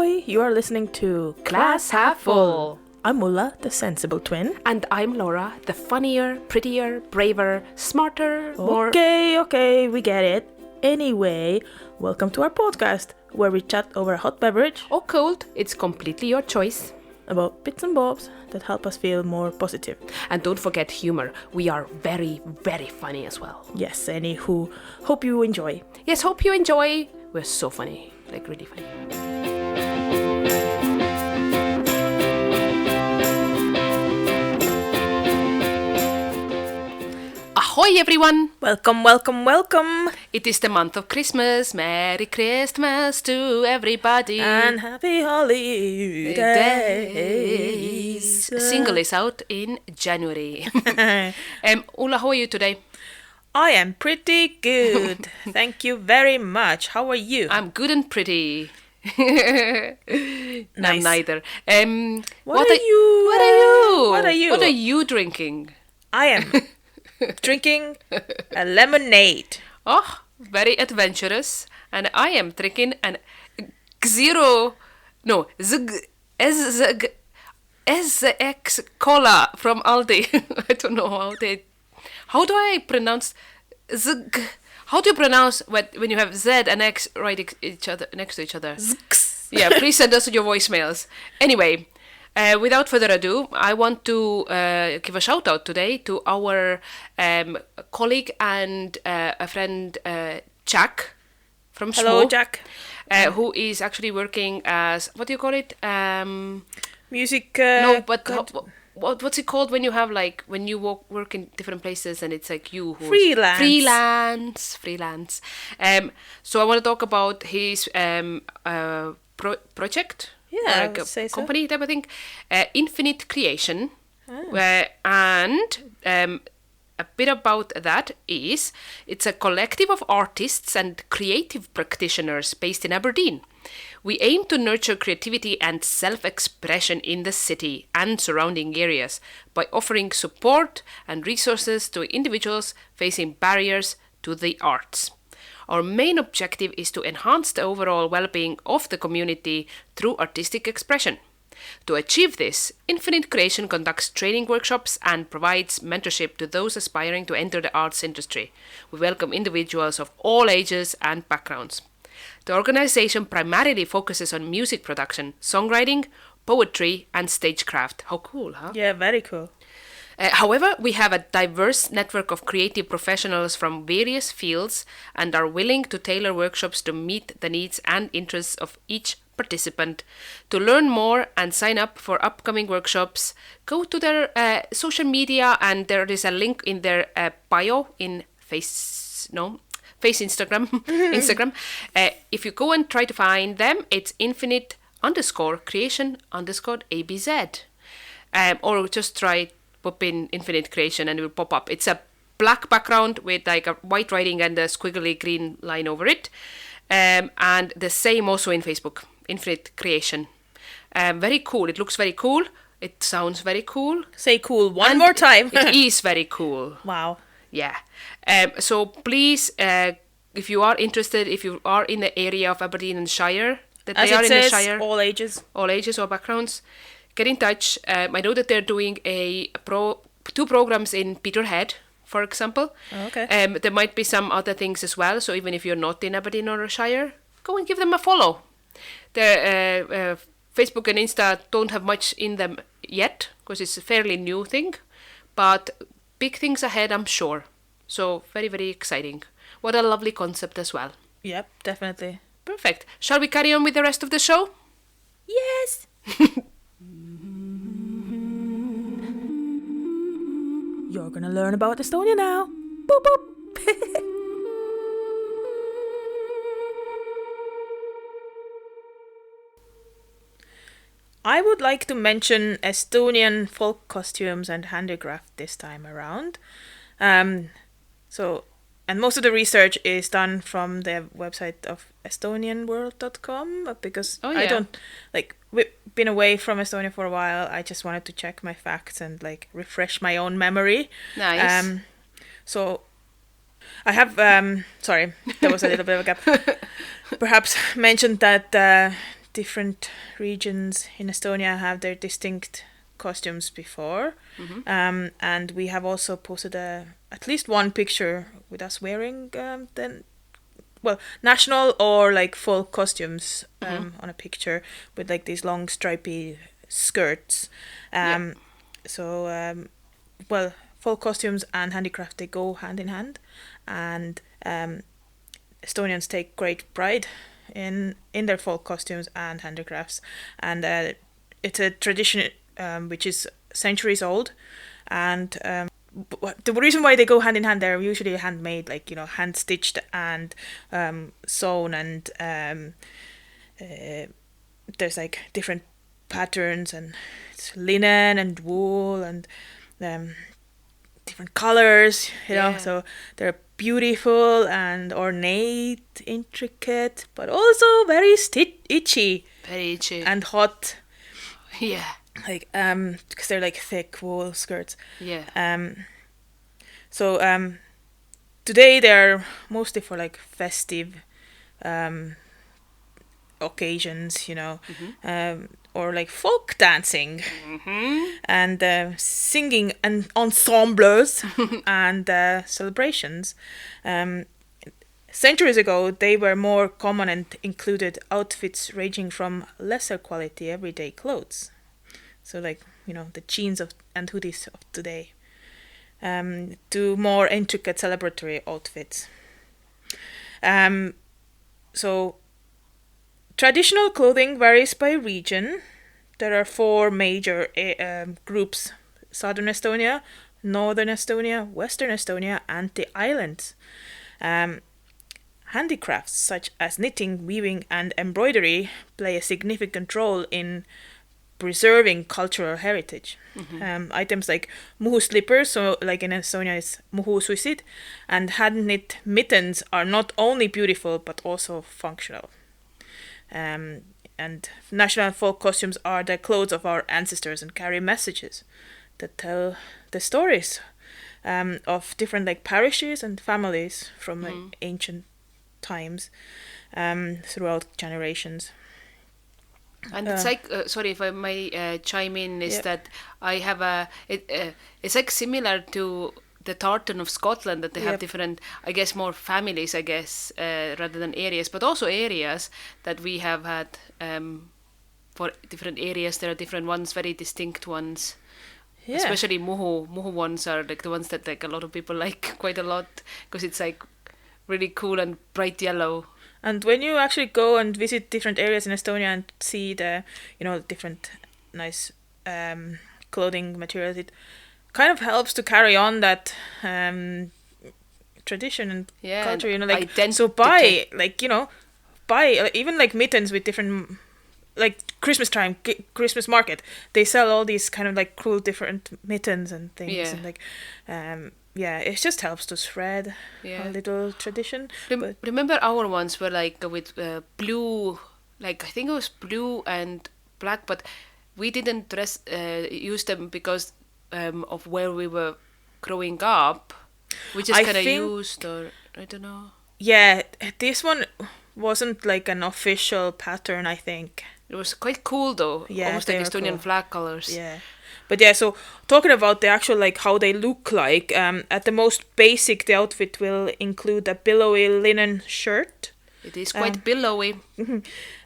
Ahoy! You are listening to Glass Half Full. I'm Mulla, the sensible twin. And I'm Laura, the funnier, prettier, braver, smarter, more... Okay, we get it. Anyway, welcome to our podcast, where we chat over a hot beverage. Or cold, it's completely your choice. About bits and bobs that help us feel more positive. And don't forget humor. We are very, very funny as well. Yes, anywho, hope you enjoy. Yes, hope you enjoy. We're so funny. Like, really funny. Ahoy, everyone! Welcome! It is the month of Christmas. Merry Christmas to everybody. And happy holidays. Single is out in January. Ulla, how are you today? I am pretty good. Thank you very much. How are you? I'm good and pretty. Nice. I'm neither. What are you? What are you drinking? I am drinking a lemonade. Oh, very adventurous. And I am drinking an SX cola from Aldi. I don't know how do I pronounce zg? How do you pronounce when you have Z and X right next to each other? Zx. Yeah, please send us your voicemails. Anyway, without further ado, I want to give a shout out today to our colleague and a friend, Jack from Hello, Smo, Jack. who is actually working as, what do you call it? Music. No, but what's it called when you have when you work in different places and it's like you who freelance. So I want to talk about his project. Yeah, like a say so. company type of thing, Infinite Creation, and a bit about that is it's a collective of artists and creative practitioners based in Aberdeen. We aim to nurture creativity and self-expression in the city and surrounding areas by offering support and resources to individuals facing barriers to the arts. Our main objective is to enhance the overall well-being of the community through artistic expression. To achieve this, Infinite Creation conducts training workshops and provides mentorship to those aspiring to enter the arts industry. We welcome individuals of all ages and backgrounds. The organization primarily focuses on music production, songwriting, poetry, and stagecraft. How cool, huh? Yeah, very cool. However, we have a diverse network of creative professionals from various fields and are willing to tailor workshops to meet the needs and interests of each participant. To learn more and sign up for upcoming workshops, go to their social media, and there is a link in their bio in Instagram. If you go and try to find them, it's infinite_creation_ABZ. Or just try pop in Infinite Creation and it will pop up. It's a black background with like a white writing and a squiggly green line over it. And the same also in Facebook, Infinite Creation. Very cool. It looks very cool. It sounds very cool. Say cool one more time. It is very cool. Wow. Yeah. So please, if you are interested, if you are in the area of Aberdeen and Shire, that As they are it in says, the Shire, all ages, or backgrounds, get in touch. I know that they're doing two programs in Peterhead, for example. Okay. There might be some other things as well. So even if you're not in Aberdeen or Shire, go and give them a follow. Their Facebook and Insta don't have much in them yet because it's a fairly new thing, but big things ahead, I'm sure. So very, very exciting. What a lovely concept as well. Yep, definitely. Perfect. Shall we carry on with the rest of the show? Yes. You're gonna learn about Estonia now. Boop boop. I would like to mention Estonian folk costumes and handicraft this time around. And most of the research is done from the website of estonianworld.com because I don't we've been away from Estonia for a while. I just wanted to check my facts and refresh my own memory. Nice. So I have sorry, there was a little bit of a gap. Perhaps mentioned that different regions in Estonia have their distinct costumes before. And we have also posted at least one picture with us wearing national or like full costumes on a picture with like these long stripy skirts. So full costumes and handicraft, they go hand in hand, and Estonians take great pride in their folk costumes and handicrafts, and it's a tradition which is centuries old, and the reason why they go hand in hand, they're usually handmade, like, you know, hand stitched and sewn, and there's like different patterns, and it's linen and wool and different colors, you know, so they're beautiful and ornate, intricate, but also very itchy. Very itchy. And hot. Yeah. Like, because they're like thick wool skirts. Yeah. So today they're mostly for like festive occasions, you know, or like folk dancing and singing and ensembles and celebrations. Centuries ago, they were more common and included outfits ranging from lesser quality everyday clothes, so like, you know, the jeans and hoodies of today, to more intricate celebratory outfits. So traditional clothing varies by region. There are 4 major groups: Southern Estonia, Northern Estonia, Western Estonia, and the islands. Handicrafts such as knitting, weaving, and embroidery play a significant role in preserving cultural heritage. Items like Muhu slippers, so like in Estonia it's Muhu susid, and hand-knit mittens are not only beautiful but also functional. And national folk costumes are the clothes of our ancestors and carry messages that tell the stories of different like parishes and families from like ancient times throughout generations. And it's like, sorry if I may chime in, is that I have it's like similar to the tartan of Scotland, that they have different, I guess, more families, I guess, rather than areas, but also areas that we have had for different areas. There are different ones, very distinct ones. Yeah. Especially Muhu ones are like the ones that like a lot of people like quite a lot, because it's like really cool and bright yellow. And when you actually go and visit different areas in Estonia and see the, you know, different nice clothing materials, it kind of helps to carry on that tradition and culture, you know, like identity. So buy, like, you know, even like mittens with different, like Christmas time, Christmas market, they sell all these kind of like cool different mittens and things, and like it just helps to spread a little tradition. Remember our ones were like with blue, like I think it was blue and black, but we didn't use them because of where we were growing up. We just kind of used, or I don't know. Yeah, this one wasn't like an official pattern, I think. It was quite cool though. Yeah, almost like Estonian flag colors. Yeah. But yeah, so talking about the actual, like, how they look like, at the most basic, the outfit will include a billowy linen shirt. It is quite billowy.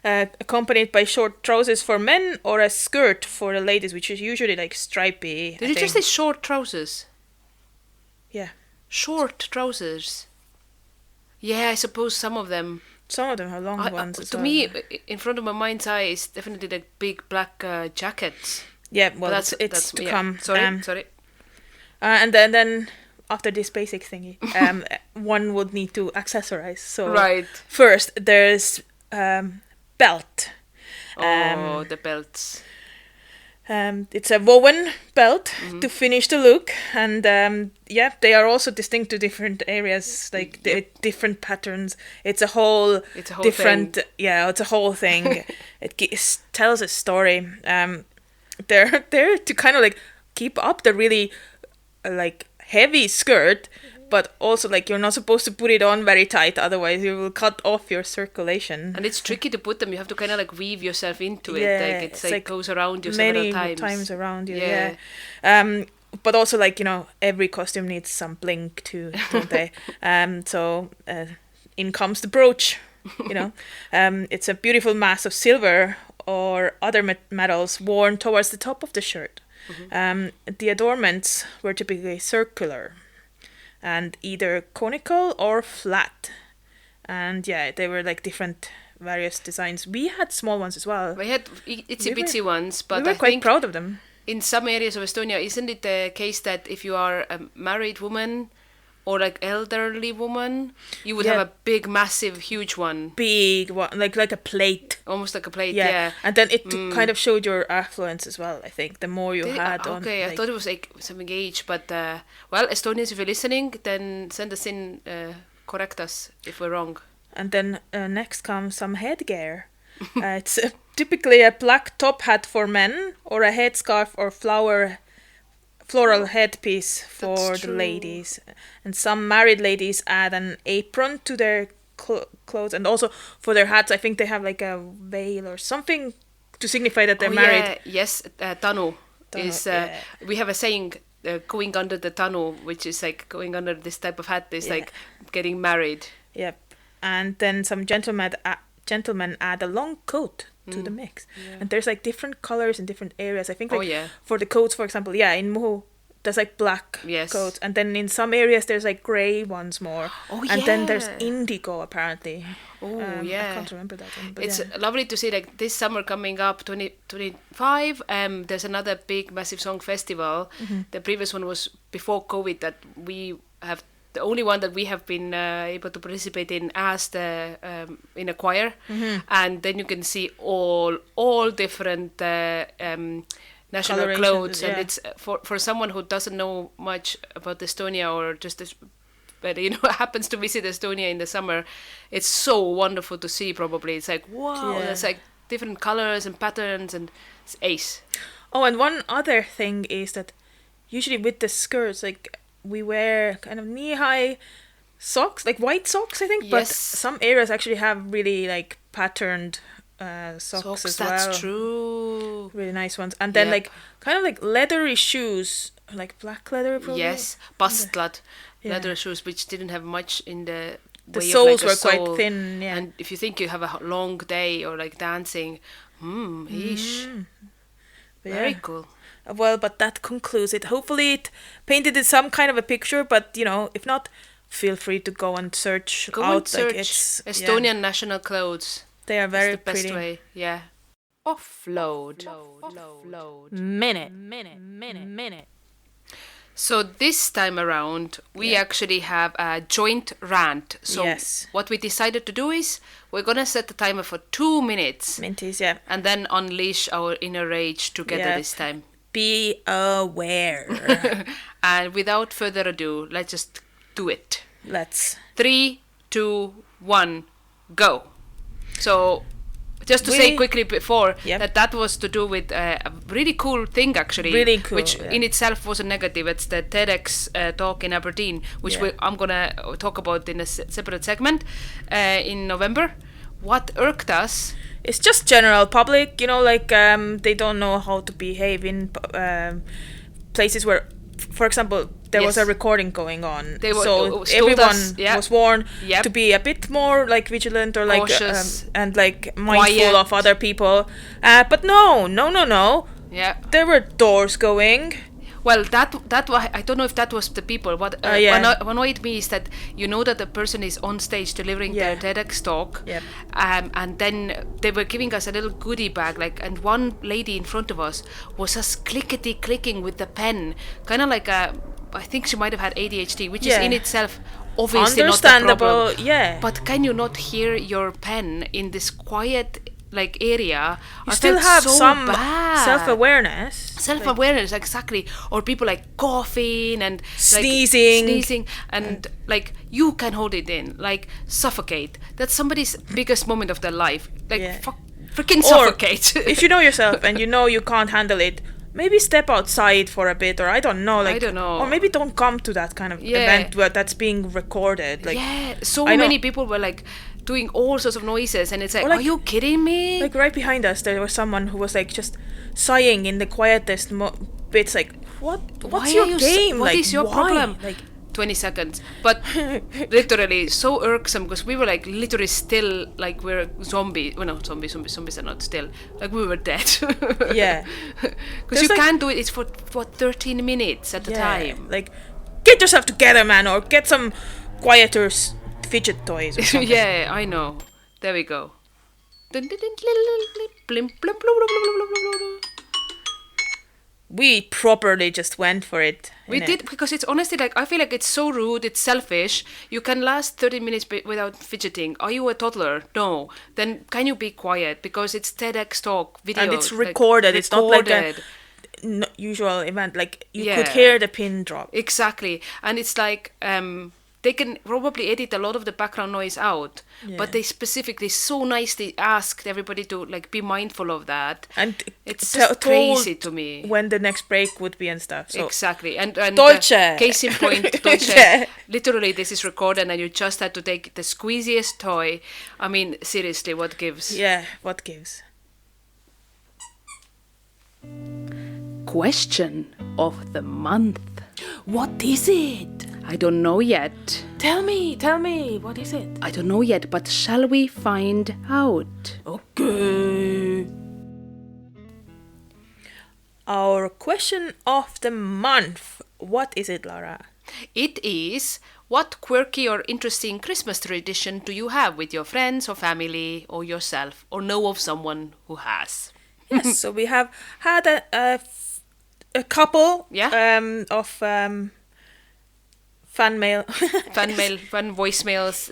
Accompanied by short trousers for men, or a skirt for the ladies, which is usually like stripy. Did you just say short trousers? Yeah. Short trousers. Yeah, I suppose some of them. Some of them have long ones. To me, in front of my mind's eye, is definitely like big black jackets. Yeah, well, that's to come. Sorry. And then after this basic thingy, one would need to accessorize. So first, there's belt. The belts. It's a woven belt to finish the look, and they are also distinct to different areas, like different patterns. It's a whole different thing. Yeah, it's a whole thing. It tells a story. They're there to kind of like keep up the really like heavy skirt but also like you're not supposed to put it on very tight, otherwise you will cut off your circulation. And it's tricky to put them. You have to kind of like weave yourself into it. Like it's like goes around you several times. Many times around you. But also like, you know, every costume needs some bling too, don't they? So in comes the brooch. You know, it's a beautiful mass of silver or other metals worn towards the top of the shirt. The adornments were typically circular and either conical or flat. And yeah, they were like different various designs. We had small ones as well. We had itsy-bitsy ones, but we were quite proud of them. In some areas of Estonia, isn't it the case that if you are a married woman or like elderly woman, you would have a big, massive, huge one? Big one, like a plate. Almost like a plate, yeah. And then it kind of showed your affluence as well, I think, the more you had on. Okay, I thought it was like something age, but well, Estonians, if you're listening, then send us in, correct us if we're wrong. And then next comes some headgear. It's typically a black top hat for men or a headscarf or floral headpiece for the ladies. And some married ladies add an apron to their clothes, and also for their hats I think they have like a veil or something to signify that they're married. Yes, tanu is we have a saying, going under the tanu, which is like going under this type of hat is like getting married. Yep. And then some gentlemen add a long coat to the mix. And there's like different colors in different areas. I think like for the coats, for example, in Muhu there's like black coats, and then in some areas there's like grey ones more. And then there's indigo apparently. I can't remember that one. But it's lovely to see like this summer coming up, 2025. There's another big massive song festival. The previous one was before COVID that we have. The only one that we have been able to participate in as the in a choir, and then you can see all different national clothes, and it's for someone who doesn't know much about Estonia or just but you know happens to visit Estonia in the summer. It's so wonderful to see. Probably it's like wow, there's like different colors and patterns, and it's ace. Oh, and one other thing is that usually with the skirts, like, we wear kind of knee-high socks, like white socks, I think. But some areas actually have really like patterned socks as well. That's true. Really nice ones. And then like kind of like leathery shoes, like black leather probably. Yes, bastlad leather shoes, which didn't have much in the soles were quite thin. Yeah. And if you think you have a long day or like dancing, very cool. Well, but that concludes it. Hopefully it painted some kind of a picture, but, you know, if not, feel free to go and search out. Like, it's Estonian national clothes. They are very pretty. That's the best way, Offload. Minute. So this time around, we actually have a joint rant. So what we decided to do is we're going to set the timer for 2 minutes. Minties, and then unleash our inner rage together this time. Be aware. And without further ado, let's just do it. Let's. 3, 2, 1, go. So, just to say quickly before, that was to do with a really cool thing, actually. Really cool. Which in itself wasn't negative. It's the TEDx talk in Aberdeen, which I'm going to talk about in a separate segment in November. What irked us... It's just general public, you know, like they don't know how to behave in places where, for example, there was a recording going on. So everyone was warned to be a bit more like vigilant or like and like mindful of other people. But no. Yeah. There were doors going. Well, that I don't know if that was the people. What annoyed me is that you know that the person is on stage delivering their TEDx talk, and then they were giving us a little goodie bag, like, and one lady in front of us was just clicking with the pen, kind of like I think she might have had ADHD, which is in itself obviously understandable, not a problem. But can you not hear your pen in this quiet like area? You still have some self-awareness, exactly. Or people like coughing and sneezing and like you can hold it in, like suffocate. That's somebody's biggest moment of their life, like freaking suffocate. If you know yourself and you know you can't handle it, maybe step outside for a bit, or I don't know, like, I don't know, or maybe don't come to that kind of event where that's being recorded. Like, so many people were like doing all sorts of noises, and it's like, are you kidding me? Like right behind us, there was someone who was like just sighing in the quietest bits. Like, what's your game? What like, is your problem? Like 20 seconds, but literally so irksome, because we were like literally still, like we're zombies. Well, no, zombies are not still, like we were dead. Yeah, because you can't do it. It's for 13 minutes at a time. Like, get yourself together, man, or get some quieter fidget toys or something. Yeah, I know. There we go. We properly just went for it. We did, because it's honestly like, I feel like it's so rude, it's selfish. You can last 30 minutes without fidgeting. Are you a toddler? No. Then can you be quiet? Because it's TEDx talk video. And it's recorded. It's not like a usual event. Like, you could hear the pin drop. Exactly. And it's like, they can probably edit a lot of the background noise out, but they specifically so nicely asked everybody to like be mindful of that. And it's just crazy to me when the next break would be and stuff. So. Exactly. And Dolce. Case in point, Dolce. Literally, this is recorded, and you just had to take the squeeziest toy. I mean, seriously, what gives? Yeah, what gives? Question of the month. What is it? I don't know yet. Tell me, what is it? I don't know yet, but shall we find out? Okay. Our question of the month. What is it, Laura? It is, what quirky or interesting Christmas tradition do you have with your friends or family or yourself, or know of someone who has? Yes, so we have had a couple of fan voicemails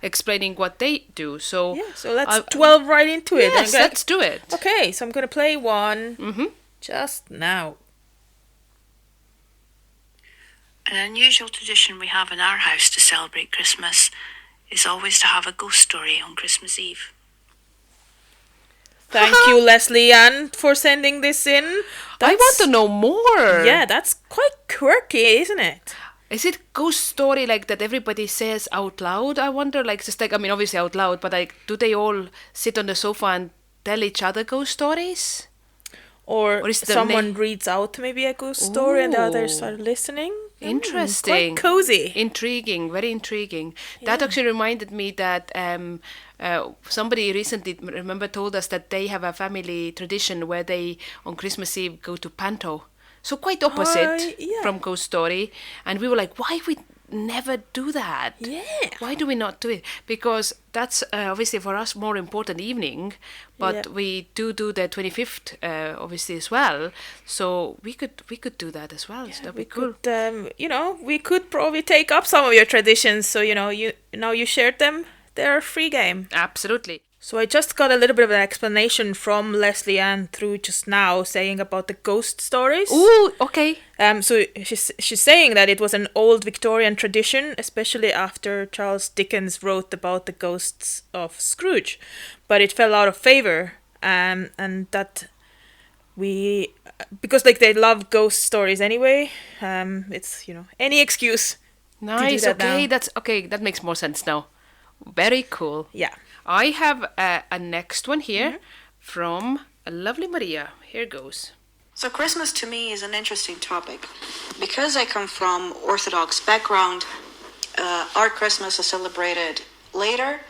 explaining what they do. So so let's delve right into it. Yes, let's do it. Okay, so I'm gonna play one just now. An unusual tradition we have in our house to celebrate Christmas is always to have a ghost story on Christmas Eve. Thank you, Leslie Ann, for sending this in. I want to know more. Yeah, that's quite quirky, isn't it? Is it ghost story like that everybody says out loud? I wonder, like, just like, I mean, obviously out loud, but like, do they all sit on the sofa and tell each other ghost stories? Or someone reads out maybe a ghost story and the others are listening? Interesting. Quite cozy. Intriguing, very intriguing. Yeah. That actually reminded me that somebody recently, told us that they have a family tradition where they, on Christmas Eve, go to Panto. So quite opposite from Ghost Story. And we were like, why we never do that? Yeah. Why do we not do it? Because that's obviously for us more important evening, but we do the 25th obviously as well. So we could do that as well. So that'd be cool. We could probably take up some of your traditions. So you shared them. They're a free game. Absolutely. So I just got a little bit of an explanation from Leslie Ann through just now, saying about the ghost stories. Ooh, okay. So she's saying that it was an old Victorian tradition, especially after Charles Dickens wrote about the ghosts of Scrooge, but it fell out of favor, and that because like they love ghost stories anyway. It's any excuse. Nice. To do that okay, now. that's okay. That makes more sense now. Very cool. Yeah. I have a next one here from a lovely Maria. Here goes. So Christmas to me is an interesting topic. Because I come from Orthodox background, our Christmas is celebrated later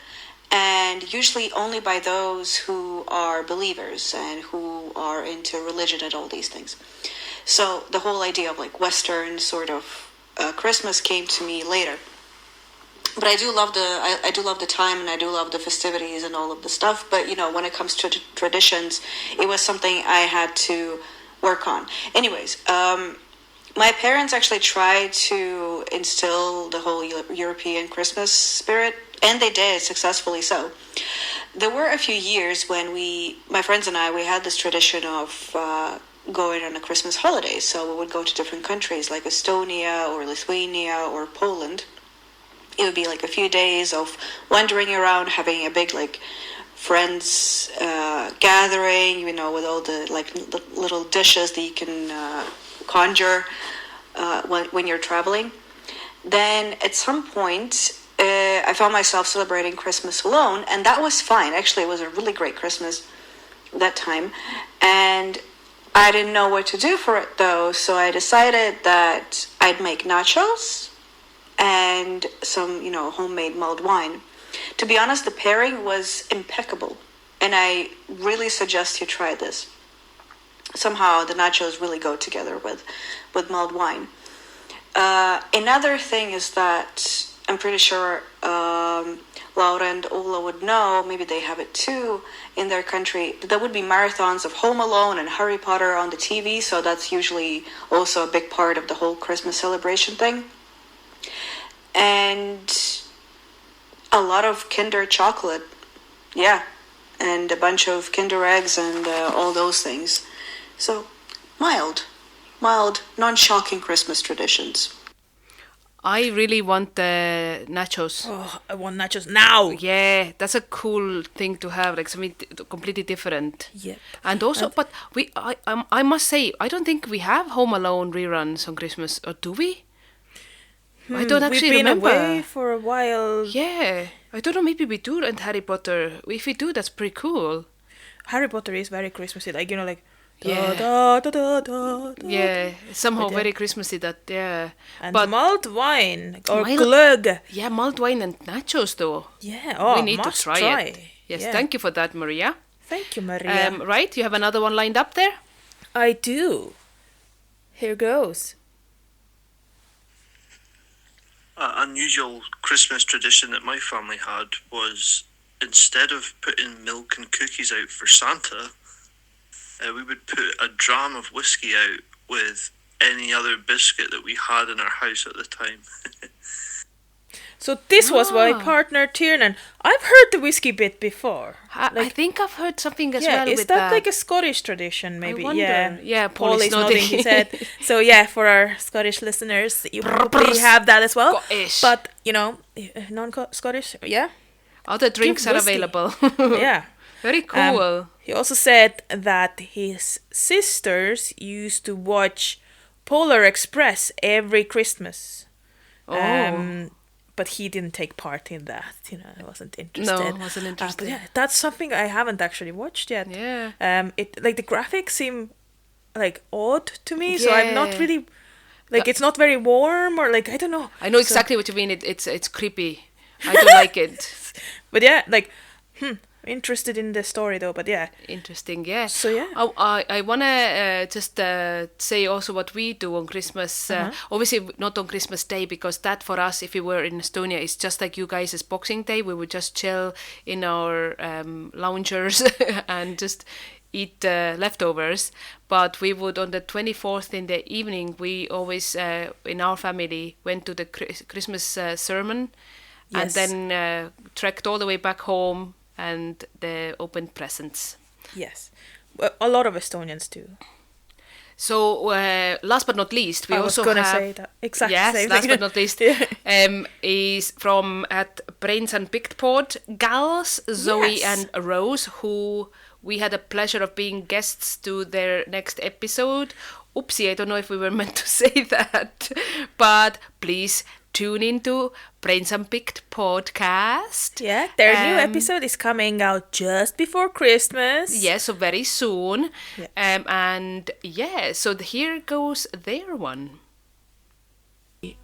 and usually only by those who are believers and who are into religion and all these things. So the whole idea of like Western sort of Christmas came to me later. But I do love the time, and I do love the festivities and all of the stuff. But when it comes to traditions, it was something I had to work on. Anyways, my parents actually tried to instill the whole European Christmas spirit, and they did successfully. So there were a few years when my friends and I, we had this tradition of going on a Christmas holiday. So we would go to different countries like Estonia or Lithuania or Poland. It would be like a few days of wandering around, having a big like friends gathering, you know, with all the like the little dishes that you can conjure when you're traveling. Then at some point, I found myself celebrating Christmas alone, and that was fine. Actually, it was a really great Christmas that time, and I didn't know what to do for it though, so I decided that I'd make nachos and some, you know, homemade mulled wine. To be honest, the pairing was impeccable, and I really suggest you try this. Somehow the nachos really go together with mulled wine. Another thing is that I'm pretty sure Laura and Ola would know, maybe they have it too in their country, there would be marathons of Home Alone and Harry Potter on the TV, so that's usually also a big part of the whole Christmas celebration thing. And a lot of Kinder chocolate, yeah, and a bunch of Kinder eggs and all those things. So mild, non-shocking Christmas traditions. I really want the nachos. Oh, I want nachos now. Yeah, that's a cool thing to have, like something completely different. Yep. And also, but I must say, I don't think we have Home Alone reruns on Christmas, or do we? I don't actually remember. We've been away for a while. Yeah, I don't know. Maybe we do, and Harry Potter. If we do, that's pretty cool. Harry Potter is very Christmassy, like, you know, like. Yeah. Da, da, da, da, da, yeah, somehow yeah. very Christmassy. That yeah. And but mulled wine or glögg. Yeah, mulled wine and nachos though. Yeah. Oh, we need to try it. Yes, yeah. Thank you for that, Maria. Thank you, Maria. Right, you have another one lined up there? I do. Here goes. An unusual Christmas tradition that my family had was, instead of putting milk and cookies out for Santa, we would put a dram of whiskey out with any other biscuit that we had in our house at the time. So this was my partner Tiernan. I've heard the whiskey bit before. I think I've heard something as yeah, well. Is that like a Scottish tradition? Maybe. I wonder. Yeah. Paul is nodding his head. So yeah, for our Scottish listeners, you probably have that as well. Scottish. But you know, non-Scottish, yeah. Other drinks are available. Yeah. Very cool. He also said that his sisters used to watch Polar Express every Christmas. Oh. But he didn't take part in that. You know, I wasn't interested. No, wasn't interested. But yeah, that's something I haven't actually watched yet. Yeah. It like the graphics seem like odd to me, so I'm not really like it's not very warm or like I don't know. I know exactly what you mean. It's creepy. I don't like it. But yeah, like interested in the story though, but yeah. Interesting, yeah. So yeah. I wanna just say also what we do on Christmas. Obviously not on Christmas Day, because that for us, if we were in Estonia, is just like you guys' Boxing Day. We would just chill in our loungers and just eat leftovers. But we would, on the 24th in the evening, we always in our family went to the Christmas sermon. Yes. And then trekked all the way back home and the opened presents. Yes. Well, a lot of Estonians do. So, last but not least, we also have... I was going to say that. Exactly. Yes, last but not least, is from at Brains and Picked Pod, gals, Zoe and Rose, who we had a pleasure of being guests to their next episode. Oopsie, I don't know if we were meant to say that, but please tune into Brains Unpicked podcast. Yeah, their new episode is coming out just before Christmas. Yeah, so very soon. Yeah. And yeah, so here goes their one.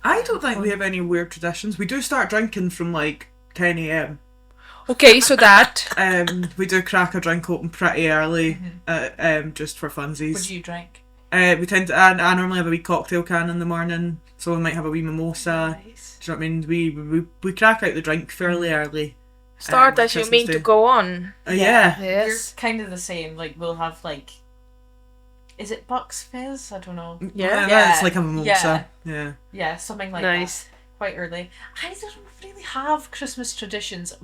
I don't think we have any weird traditions. We do start drinking from like 10 a.m. Okay, so that... we do crack a drink open pretty early, just for funsies. What do you drink? We tend to. I normally have a wee cocktail can in the morning, so we might have a wee mimosa. Nice. Do you know what I mean? We crack out the drink fairly early. Start as you mean to go on. Yeah. Yes. We're kind of the same. Like we'll have like, is it Bucks Fizz? I don't know. Yeah. It's like a mimosa. Yeah, something like that. Quite early. I don't really have Christmas traditions.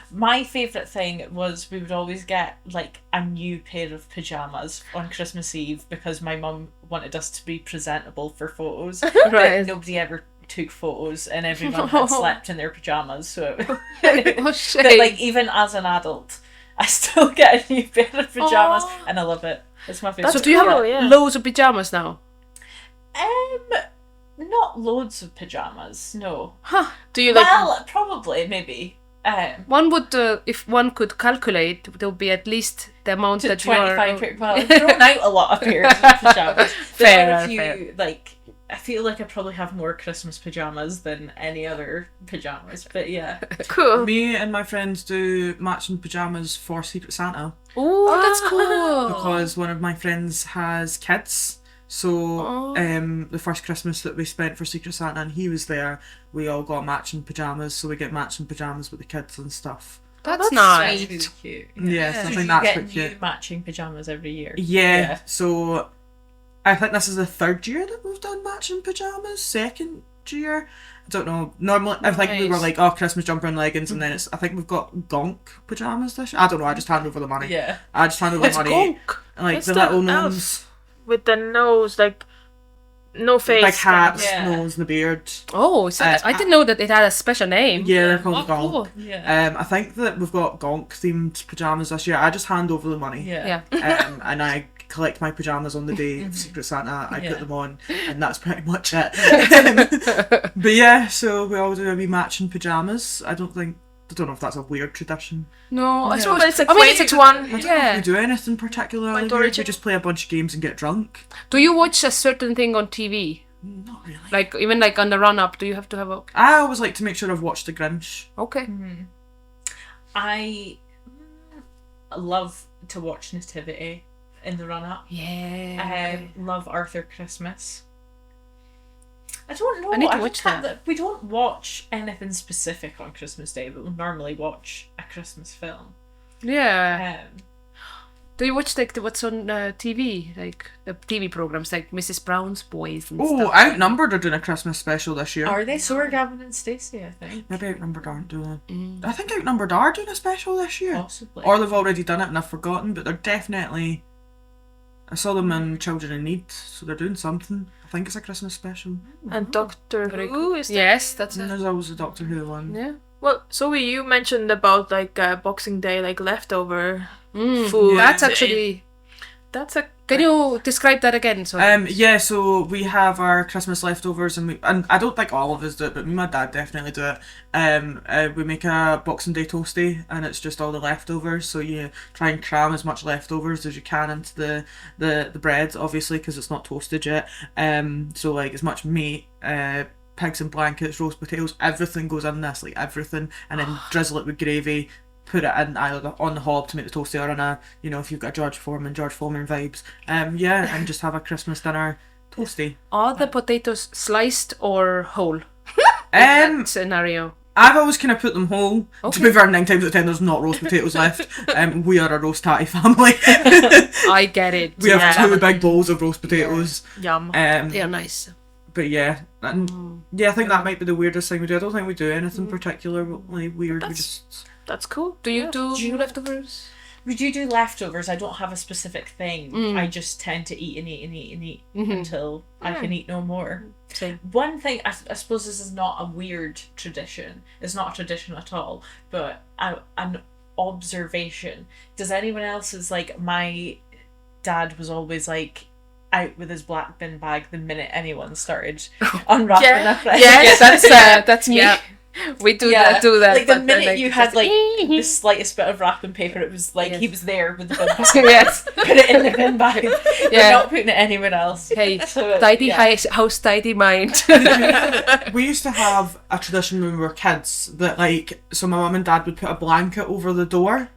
My favourite thing was we would always get like a new pair of pyjamas on Christmas Eve because my mum wanted us to be presentable for photos. Right. Nobody ever took photos and everyone had slept in their pyjamas. So, but like even as an adult, I still get a new pair of pajamas, and I love it. It's my favorite. So do you have loads of pajamas now? Not loads of pajamas. No. Huh? Do you like? Well, probably, maybe. One would, if one could calculate, there would be at least the amount that you are. 25 pairs. Well, I've thrown out a lot of pairs of pajamas. There are a few, fair. like, I feel like I probably have more Christmas pajamas than any other pajamas, but yeah. Cool. Me and my friends do matching pajamas for Secret Santa. Oh, that's cool. Because one of my friends has kids. So the first Christmas that we spent for Secret Santa and he was there, we all got matching pajamas, so we get matching pajamas with the kids and stuff. That's nice. That's really cute. Yeah, so I So think you that's get quite new cute. matching pajamas every year. Yeah, so I think this is the third year that we've done matching pajamas. Second year, I don't know. Normally, I think we were like, oh, Christmas jumper and leggings, and then I think we've got gonk pajamas this year. I don't know. I just hand over the money. Yeah. I just hand over the money. Gonk. And, like It's the the little elf. gnomes, With the nose, like no face. big hats, Yeah. nose, and the beard. Oh, so I didn't know that it had a special name. Yeah, they're called Oh, gonk. cool. Yeah. I think that we've got gonk themed pajamas this year. I just hand over the money. Yeah. Yeah. And I collect my pajamas on the day of Secret Santa. I Yeah. put them on, and that's pretty much it. But yeah, so we all do a wee matching pajamas. I don't know if that's a weird tradition. No, I suppose But it's a I mean, it's quaint a one. We Yeah. do anything particular. Quite We original. just play a bunch of games and get drunk. Do you watch a certain thing on TV? Not really. Like even like on the run up, do you have to have a? I always like to make sure I've watched The Grinch. Okay. I love to watch Nativity in the run up. Yeah. Love Arthur Christmas. I don't know. I need to don't watch think that. We don't watch anything specific on Christmas Day, but we normally watch a Christmas film. Yeah. Um, Do you watch like what's on TV, like the TV programs like Mrs. Brown's Boys and Oh, stuff? Outnumbered are doing a Christmas special this year. are they? So are Gavin and Stacey, I think. Maybe Outnumbered aren't doing it. I think Outnumbered are doing a special this year. Possibly. Or they've already done it and I've forgotten, but they're definitely... I saw them in Children in Need, so they're doing something. I think it's a Christmas special. And Doctor Who is there? Yes, that's And it. there's always a Doctor Who one. Yeah. Well, Zoe, you mentioned about like Boxing Day, like leftover food. That's actually. That's a. Can you describe that again? So. Yeah, so we have our Christmas leftovers, and I don't think all of us do it, but me and my dad definitely do it. We make a Boxing Day toasty, and it's just all the leftovers. So you try and cram as much leftovers as you can into the bread, obviously, because it's not toasted yet. So like as much meat, pigs in blankets, roast potatoes, everything goes in this, like everything, and then drizzle it with gravy. Put it in either on the hob to make the toasty or on a, if you've got George Foreman vibes. Yeah, and just have a Christmas dinner toasty. Are the potatoes sliced or whole? In that scenario. I've always kind of put them whole. Okay. To be fair, 9 times out of 10 there's not roast potatoes left. We are a roast tatty family. I get it. We have 2 big bowls of roast potatoes. Yum. They are nice. But yeah, and yeah, I think that might be the weirdest thing we do. I don't think we do anything particularly weird. We just... That's cool. Do you do leftovers? We do leftovers. I don't have a specific thing. I just tend to eat and eat and eat and eat until I can eat no more. Same. One thing, I suppose this is not a weird tradition. It's not a tradition at all, but an observation. Does anyone else is like, my dad was always like out with his black bin bag the minute anyone started unwrapping a present. Yeah, that's me. Yeah. We do that. Like the minute you had like the slightest bit of wrapping paper, it was like he was there with the bin bag. Yes. Put it in the bin bag. We're not putting it anywhere else. Hey, So, tidy house, tidy mind. We used to have a tradition when we were kids that so my mum and dad would put a blanket over the door.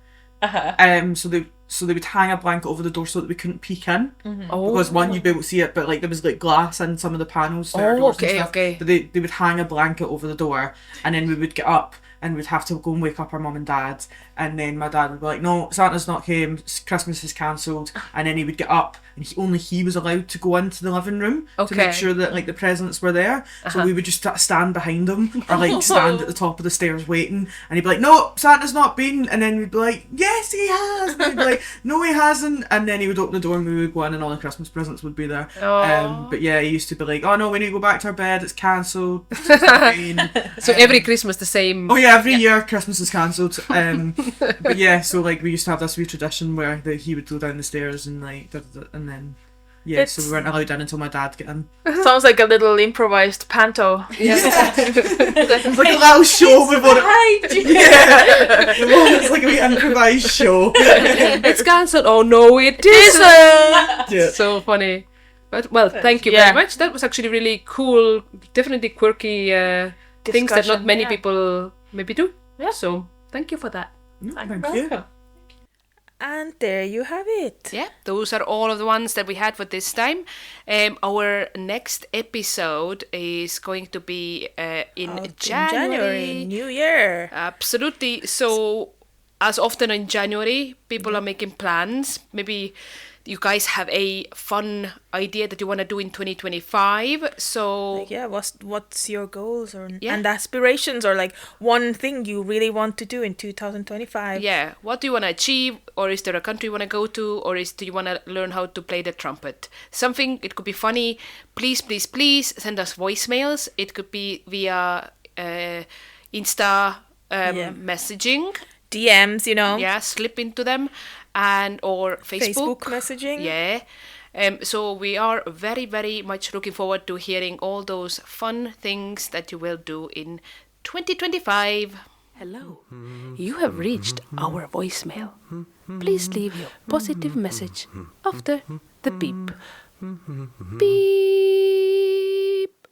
So they would hang a blanket over the door so that we couldn't peek in. Because one, you'd be able to see it, but there was glass in some of the panels. Okay. But they would hang a blanket over the door, and then we would get up and we'd have to go and wake up our mum and dad, and then my dad would be like, no, Santa's not came, Christmas is cancelled, and then he would get up and only he was allowed to go into the living room to make sure that the presents were there. So we would just stand behind him or stand at the top of the stairs waiting, and he'd be like, no, Santa's not been, and then we'd be like, yes he has, and he'd be like, no he hasn't, and then he would open the door and we would go in and all the Christmas presents would be there. But yeah, he used to be like, oh no, we need to go back to our bed, it's cancelled. So every Christmas the same. Oh yeah, every year Christmas is cancelled. But yeah, so like we used to have this wee tradition where he would go down the stairs and like and then so we weren't allowed in until my dad got in. Sounds like a little improvised panto. Yeah. It's like a little show before it's like a wee improvised show. It's cancelled. Oh no, it isn't. Yeah. So funny. But well, thank you very much. That was actually really cool. Definitely quirky things that not many people maybe do. Yeah. So thank you for that. Thank you. And there you have it. Yeah, those are all of the ones that we had for this time. Our next episode is going to be in January. New Year. Absolutely. So, as often in January, people are making plans. Maybe you guys have a fun idea that you want to do in 2025. So like, what's your goals and aspirations, or like one thing you really want to do in 2025? Yeah, what do you want to achieve, or is there a country you want to go to, or do you want to learn how to play the trumpet? Something, it could be funny. Please send us voicemails. It could be via Insta messaging. DMs, Yeah, slip into them. And or Facebook messaging. Yeah. So we are very, very much looking forward to hearing all those fun things that you will do in 2025. Hello. You have reached our voicemail. Please leave your positive message after the beep. Beep.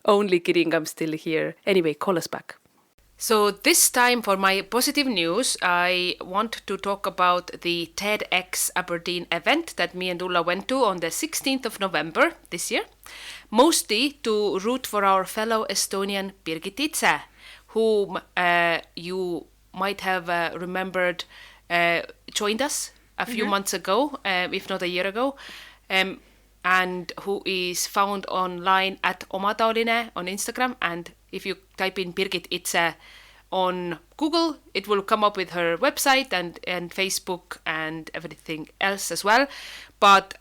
Only kidding, I'm still here. Anyway, call us back. So this time for my positive news, I want to talk about the TEDx Aberdeen event that me and Ulla went to on the 16th of November this year, mostly to root for our fellow Estonian Birgit Itse, whom you might have remembered joined us a few months ago, if not a year ago, and who is found online at Omataoline on Instagram. And if you type in Birgit Itse on Google, it will come up with her website and Facebook and everything else as well. But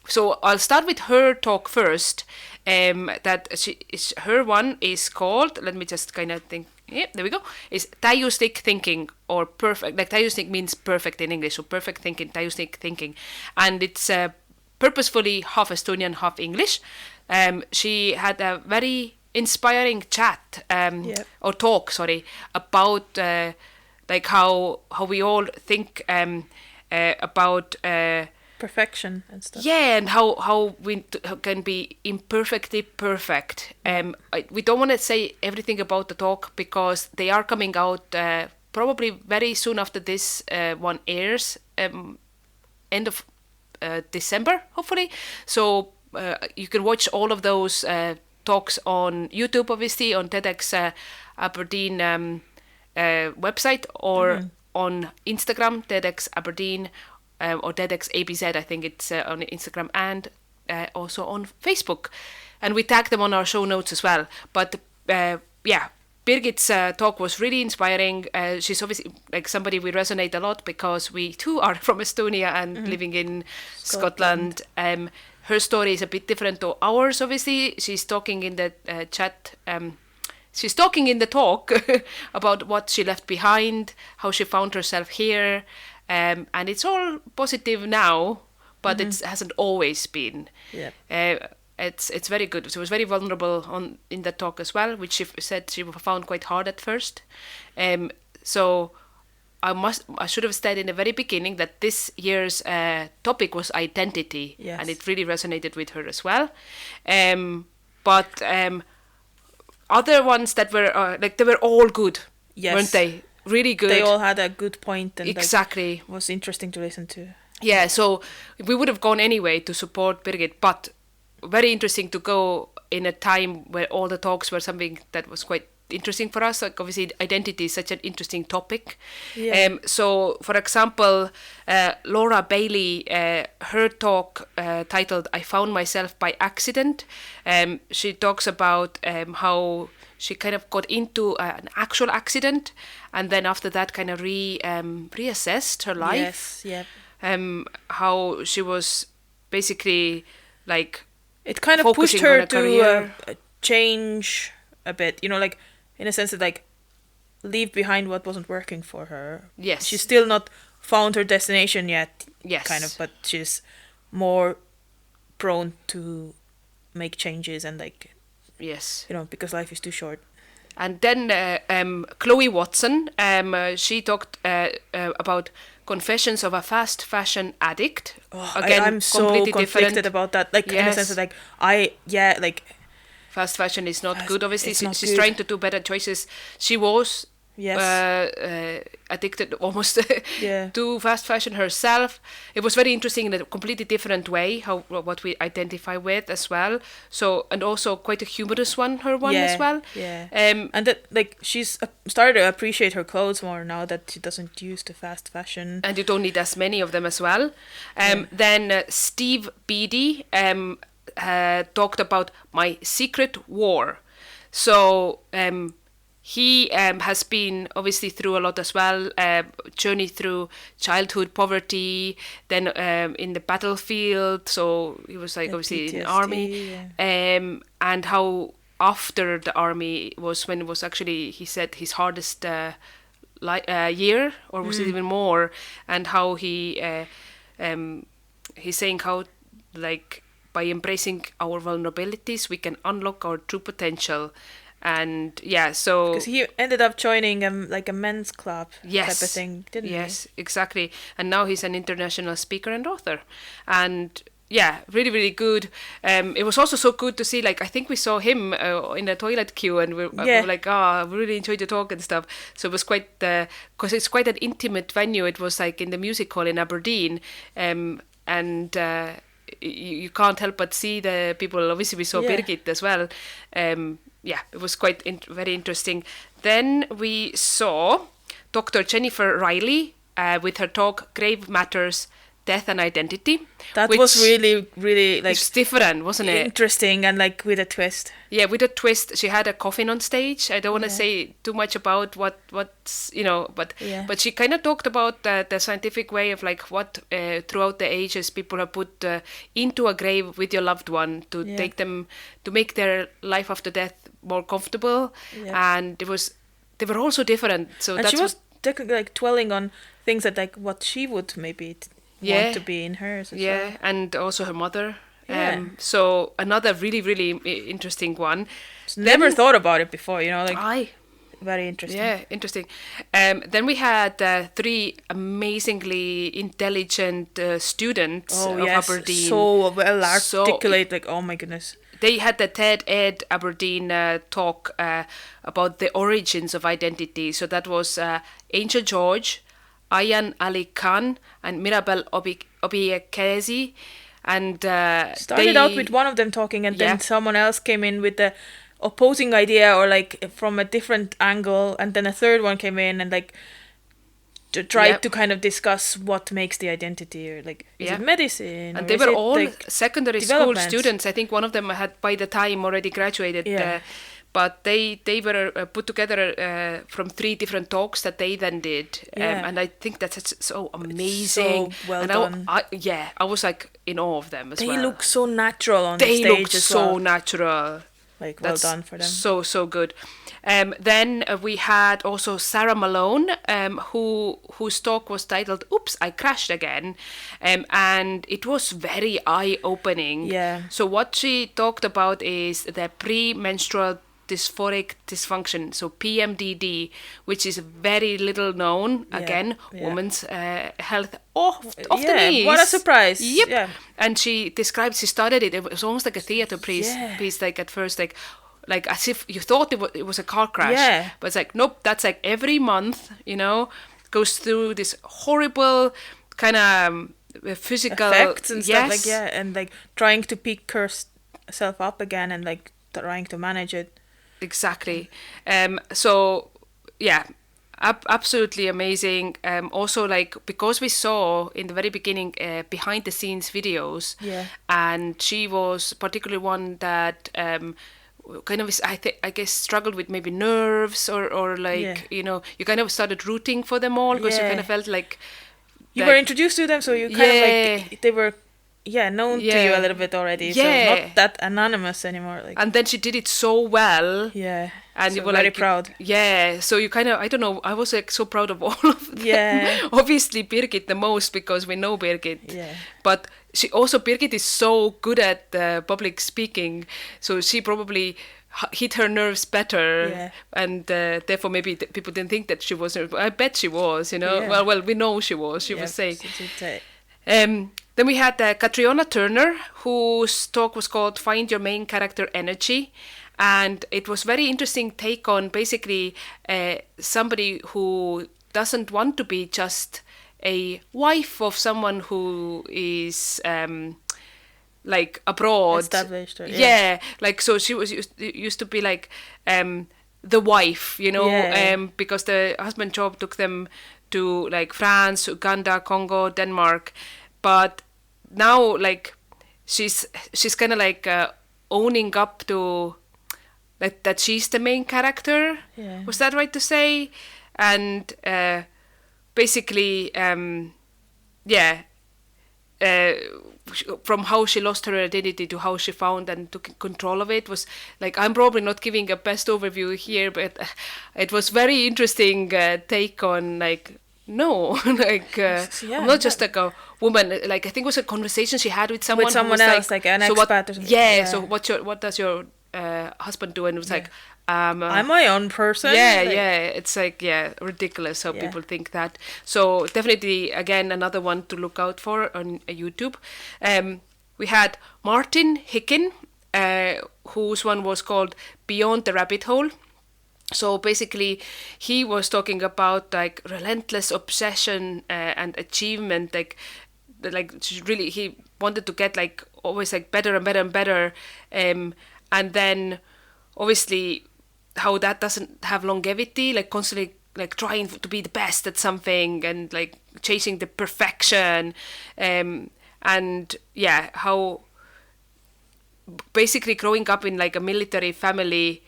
so I'll start with her talk first. Her one is called, let me just kind of think, yeah, there we go, is täiuslik thinking, or perfect, like täiuslik means perfect in English, so perfect thinking, täiuslik thinking. And it's purposefully half Estonian, half English. She had a very inspiring chat or talk, about like how we all think about perfection and stuff. Yeah, and how we can be imperfectly perfect. We don't want to say everything about the talk because they are coming out probably very soon after this one airs, end of December, hopefully. So you can watch all of those talks on YouTube, obviously, on TEDx Aberdeen website, or on Instagram, TEDx Aberdeen, or TEDx ABZ, I think it's on Instagram, and also on Facebook. And we tag them on our show notes as well. But Birgit's talk was really inspiring. She's obviously like somebody we resonate a lot because we too are from Estonia and living in Scotland. Her story is a bit different to ours, obviously. She's talking in the chat. She's talking in the talk about what she left behind, how she found herself here. And it's all positive now, but it hasn't always been. Yeah. It's very good. She was very vulnerable in the talk as well, which she said she found quite hard at first. So I should have said in the very beginning that this year's topic was identity, and it really resonated with her as well. But other ones that were they were all good, weren't they? Really good. They all had a good point, and exactly was interesting to listen to. Yeah, so we would have gone anyway to support Birgit, but very interesting to go in a time where all the talks were something that was quite interesting for us. Like obviously identity is such an interesting topic. Yeah. So for example, Laura Bailey, her talk titled "I Found Myself by Accident," she talks about how she kind of got into an actual accident, and then after that kind of reassessed her life. Yes, yeah. How she was basically like it kind of pushed her to change a bit. in a sense that like leave behind what wasn't working for her. Yes. She's still not found her destination yet. Yes. Kind of, but she's more prone to make changes and like. Yes. You know, because life is too short. And then Chloe Watson, she talked about Confessions of a Fast Fashion Addict. Again, I'm so conflicted about that. Like, in the sense that, like, fast fashion is not good, obviously. She's good. Trying to do better choices. She was addicted almost to fast fashion herself. It was very interesting in a completely different way, what we identify with as well. So, and also quite a humorous one as well. Yeah. And that, like, she's started to appreciate her clothes more now that she doesn't use the fast fashion. And you don't need as many of them as well. Then Steve Beatty talked about My Secret War. So he has been obviously through a lot as well, journey through childhood poverty, then in the battlefield, so he was like obviously PTSD, in the army, and how after the army was when it was actually, he said, his hardest year, or was it even more, and how he's saying how, like, by embracing our vulnerabilities we can unlock our true potential. And so because he ended up joining like a men's club type of thing, didn't he? Yes, exactly. And now he's an international speaker and author, and really, really good. It was also so good to see, like, I think we saw him in the toilet queue, and we were like, we really enjoyed the talk and stuff. So it was quite, because it's quite an intimate venue. It was like in the music hall in Aberdeen, and you can't help but see the people. Obviously we saw Birgit as well. It was quite very interesting. Then we saw Dr. Jennifer Riley with her talk Grave Matters, Death and Identity. That was really, really, like, it's different, wasn't it? Interesting, and like with a twist. Yeah, with a twist. She had a coffin on stage. I don't want to say too much about what's, but she kind of talked about the scientific way of like what throughout the ages people have put into a grave with your loved one to take them, to make their life after death more comfortable. And they were also different. So and that's she was like dwelling on things that like what she would maybe want to be in hers as well. And also her mother. So another really, really interesting one. Never thought about it before, like very interesting. Yeah, interesting. Then we had 3 amazingly intelligent students of Aberdeen. So well articulate, like, oh my goodness. They had the TED Ed Aberdeen talk about the origins of identity. So that was Angel George, Ayan Ali Khan, and Mirabel Obiekezi. And started out with one of them talking, and then someone else came in with the opposing idea, or like from a different angle, and then a third one came in and like tried to kind of discuss what makes the identity, or like is it medicine, and they were all like secondary school students. I think one of them had by the time already graduated, but they were put together from 3 different talks that they then did, and I think that's so amazing. So well done. I was like in awe of them as well. They look so natural on the stage. They look so natural. Like, well done for them. So good. Then we had also Sarah Malone, whose talk was titled "Oops, I Crashed Again," and it was very eye-opening. Yeah. So what she talked about is the premenstrual dysphoric dysfunction, so PMDD, which is very little known. Again, women's health of the knees. What a surprise! Yep. Yeah. And she started it. It was almost like a theater piece. Like at first, like as if you thought it was a car crash. Yeah. But it's like, nope. That's like every month, goes through this horrible kind of physical effects and stuff. Like and like trying to pick herself up again and like trying to manage it. Exactly. Absolutely amazing. Also, like, because we saw in the very beginning behind the scenes videos, and she was particularly one that kind of I guess struggled with maybe nerves or like you kind of started rooting for them all because you kind of felt like you were introduced to them, so you kind of like they were known to you a little bit already, so not that anonymous anymore. Like. And then she did it so well. Yeah. and so you were very like proud. Yeah, so you kind of, I don't know, I was like so proud of all of them. Yeah. Obviously Birgit the most, because we know Birgit. Yeah. But Birgit is so good at public speaking, so she probably hit her nerves better. Yeah. And therefore maybe people didn't think that she was. I bet she was, you know. Yeah. Well, we know she was. She was saying. Then we had Catriona Turner, whose talk was called Find Your Main Character Energy. And it was very interesting take on basically somebody who doesn't want to be just a wife of someone who is like abroad. Established. Or, like, so she was used to be like the wife, you know, because the husband job took them to like France, Uganda, Congo, Denmark. But now, like, she's kind of like owning up to that she's the main character. Yeah. Was that right to say? And basically, from how she lost her identity to how she found and took control of it was like, I'm probably not giving a best overview here, but it was very interesting take on like, no, like I'm not just like a woman. Like, I think it was a conversation she had with someone else, like an expat or something. Yeah. So what does your husband do? And it was like, I'm my own person. Yeah, it's like, ridiculous how people think that. So definitely, again, another one to look out for on YouTube. We had Martin Hicken, whose one was called Beyond the Rabbit Hole. So basically, he was talking about like relentless obsession and achievement, like really he wanted to get like always like better and better and better, and then obviously how that doesn't have longevity, like constantly like trying to be the best at something and like chasing the perfection, and how basically growing up in like a military family,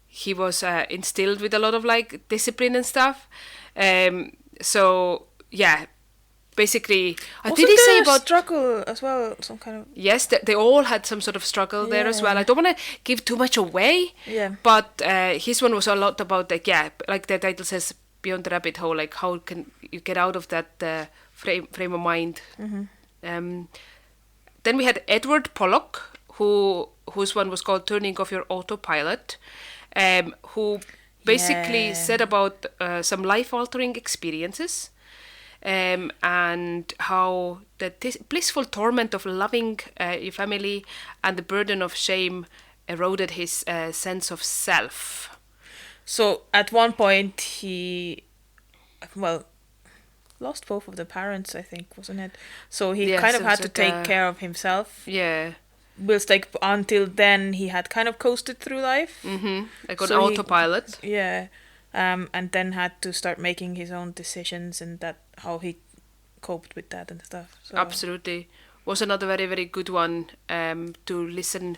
he was instilled with a lot of like discipline and stuff. So yeah, basically, also did he say about struggle as well? Some kind of yes, they all had some sort of struggle there as well. I don't want to give too much away. Yeah. But his one was a lot about like like the title says, Beyond the Rabbit Hole. Like, how can you get out of that frame of mind? Mm-hmm. Then we had Edward Pollock, whose one was called Turning Off Your Autopilot. Who basically said about some life-altering experiences, and how the blissful torment of loving your family and the burden of shame eroded his sense of self. So at one point he, lost both of the parents, I think, wasn't it? So he kind of had to take care of himself. Yeah. Whilst like until then he had kind of coasted through life. Mm-hmm. Like on autopilot. And then had to start making his own decisions, and that how he coped with that and stuff. So. Absolutely. Was another very, very good one to listen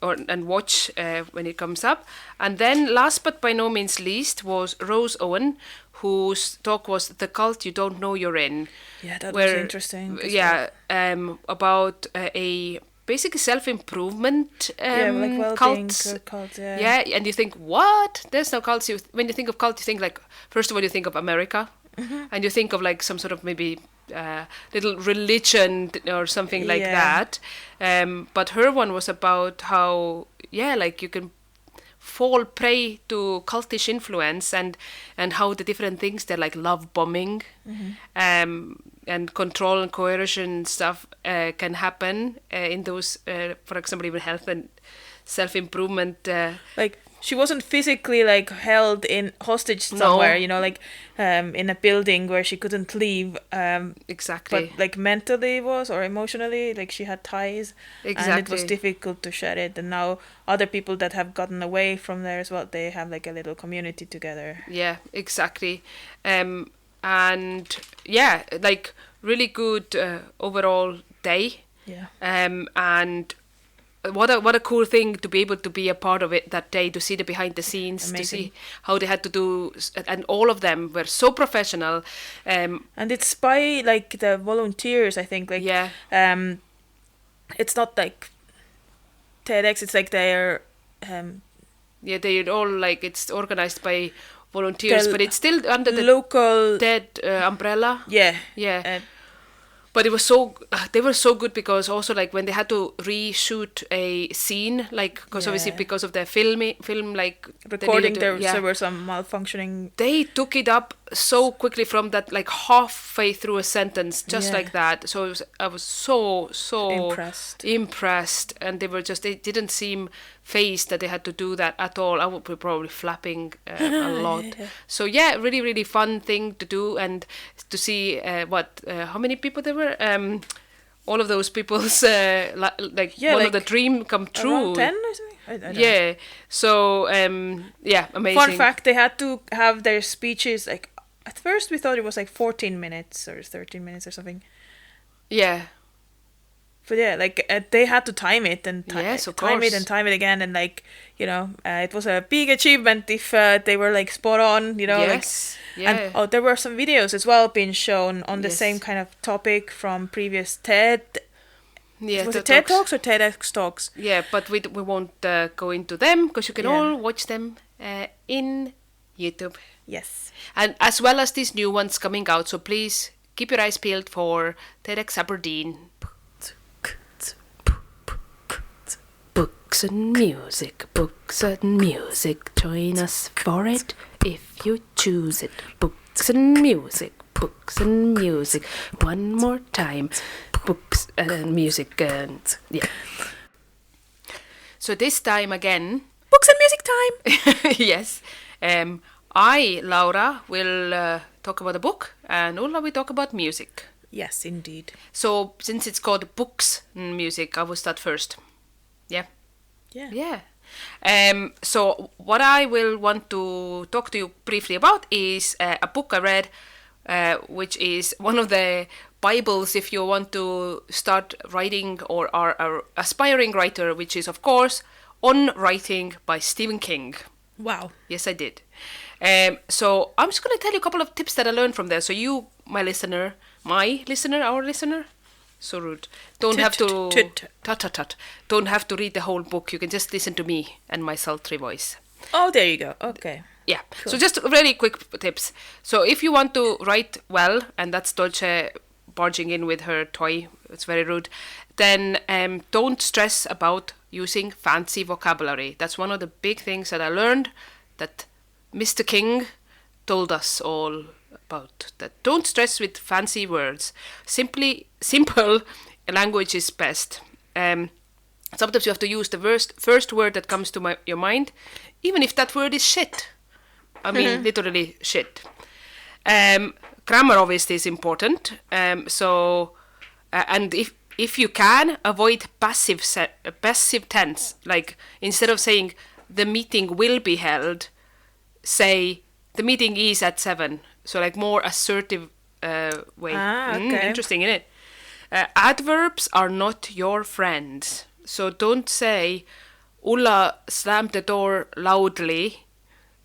and watch when it comes up. And then last but by no means least was Rose Owen, whose talk was The Cult You Don't Know You're In. Yeah, that was interesting. Yeah, about a basically self-improvement like cults. Yeah, and you think, what? There's no cults. When you think of cult, you think like, first of all, you think of America, and you think of like some sort of maybe little religion or something like that. But her one was about how, like you can fall prey to cultish influence and how the different things, they're like love bombing, and control and coercion stuff can happen in those, for example, even health and self-improvement. Like she wasn't physically like held in hostage somewhere, like in a building where she couldn't leave. Exactly. But like mentally was, or emotionally, like she had ties. Exactly. And it was difficult to shed it. And now other people that have gotten away from there as well, they have like a little community together. Yeah, exactly. And yeah, like really good overall day. Yeah. And what a cool thing to be able to be a part of it that day, to see the behind the scenes. Amazing. To see how they had to do, and all of them were so professional. And it's by like the volunteers, I think. Like, it's not like TEDx. It's like they're Yeah, they all like it's organized by volunteers, but it's still under the local TED umbrella. Yeah. But it was they were so good because also like when they had to reshoot a scene, like because obviously because of their film like recording, there were some malfunctioning. They took it up so quickly from that like halfway through a sentence, just like that. So I was so impressed, and they didn't seem phased that they had to do that at all. I would be probably flapping a lot. So really, really fun thing to do, and to see how many people there were. All of those people's one of the dream come true. Around 10 or something? I don't know. So amazing. Fun fact, they had to have their speeches like at first we thought it was like 14 minutes or 13 minutes or something. Yeah. But they had to time it and time it and time it again, and it was a big achievement if they were like spot on, Yes. And there were some videos as well being shown on the same kind of topic from previous TED. Yeah, was it TED Talks or TEDx Talks? Yeah, but we won't go into them because you can all watch them in YouTube. Yes. And as well as these new ones coming out, so please keep your eyes peeled for TEDx Aberdeen. Books and music, join us for it if you choose it. Books and music, one more time. Books and music, So this time again... Books and music time! Yes. I, Laura, will talk about a book, and Ulla will talk about music. Yes, indeed. So since it's called Books and Music, I will start first. Yeah. So what I will want to talk to you briefly about is a book I read, which is one of the Bibles if you want to start writing or are an aspiring writer, which is, of course, On Writing by Stephen King. Wow. Yes, I did. So I'm just going to tell you a couple of tips that I learned from there. So you, our listener, so rude. Don't have to Don't have to read the whole book. You can just listen to me and my sultry voice. Oh, there you go. Okay. Yeah. Cool. So just really quick tips. So if you want to write well, and that's Dolce barging in with her toy, it's very rude, then don't stress about using fancy vocabulary. That's one of the big things that I learned that Mr. King told us all about, that don't stress with fancy words. Simple language is best. Sometimes you have to use the first word that comes to your mind, even if that word is shit. I mean, literally shit. Grammar obviously is important. And if you can, avoid passive tense. Like instead of saying the meeting will be held, say the meeting is at 7. So like more assertive way. Okay. Interesting, isn't it? Adverbs are not your friends. So don't say Ulla slammed the door loudly.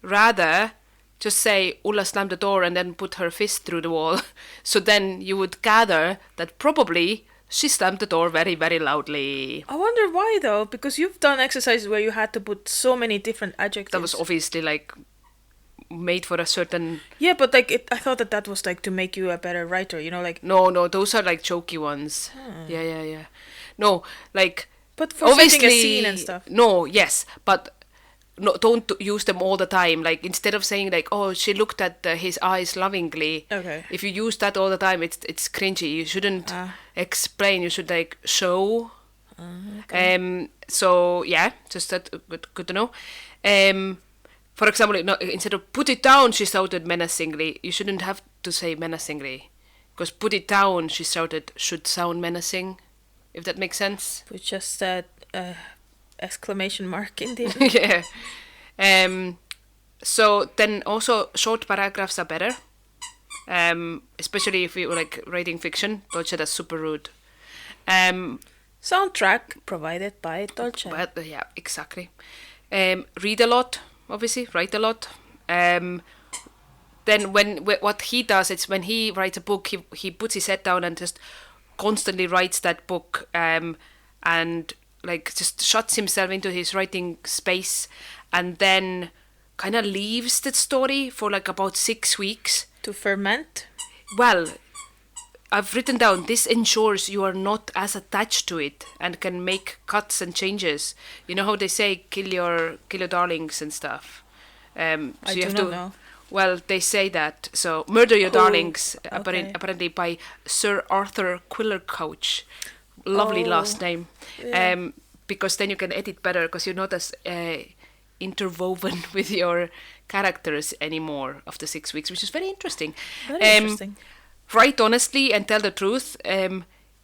Rather, just say Ulla slammed the door and then put her fist through the wall. So then you would gather that probably she slammed the door very, very loudly. I wonder why though, because you've done exercises where you had to put so many different adjectives. That was obviously like made for a certain... Yeah, but like I thought that was like to make you a better writer, like... No, those are like jokey ones. Yeah. No, like... But for setting a scene and stuff. No, yes, but no, don't use them all the time. Like instead of saying like, oh, she looked at his eyes lovingly. Okay. If you use that all the time, it's cringy. You shouldn't explain. You should like show. Okay. So yeah, just that. Good to know. For example, instead of put it down, she shouted menacingly. You shouldn't have to say menacingly, because put it down, she shouted, should sound menacing. If that makes sense. With just that exclamation mark in the end. Yeah. So then also short paragraphs are better. Especially if you're like writing fiction. Dolce, that's super rude. Soundtrack provided by Dolce. But, yeah, exactly. Read a lot, obviously. Write a lot. Then what he does is when he writes a book, he puts his head down and just constantly writes that book and like just shuts himself into his writing space, and then kind of leaves the story for like about 6 weeks. To ferment? Well, I've written down, this ensures you are not as attached to it and can make cuts and changes. You know how they say kill your darlings and stuff. So I you do have not to know. Well, they say that. So murder your darlings, okay. apparently by Sir Arthur Quiller Couch. Lovely last name. Yeah. Because then you can edit better because you're not as interwoven with your characters anymore after 6 weeks, which is very interesting. Very interesting. Write honestly and tell the truth.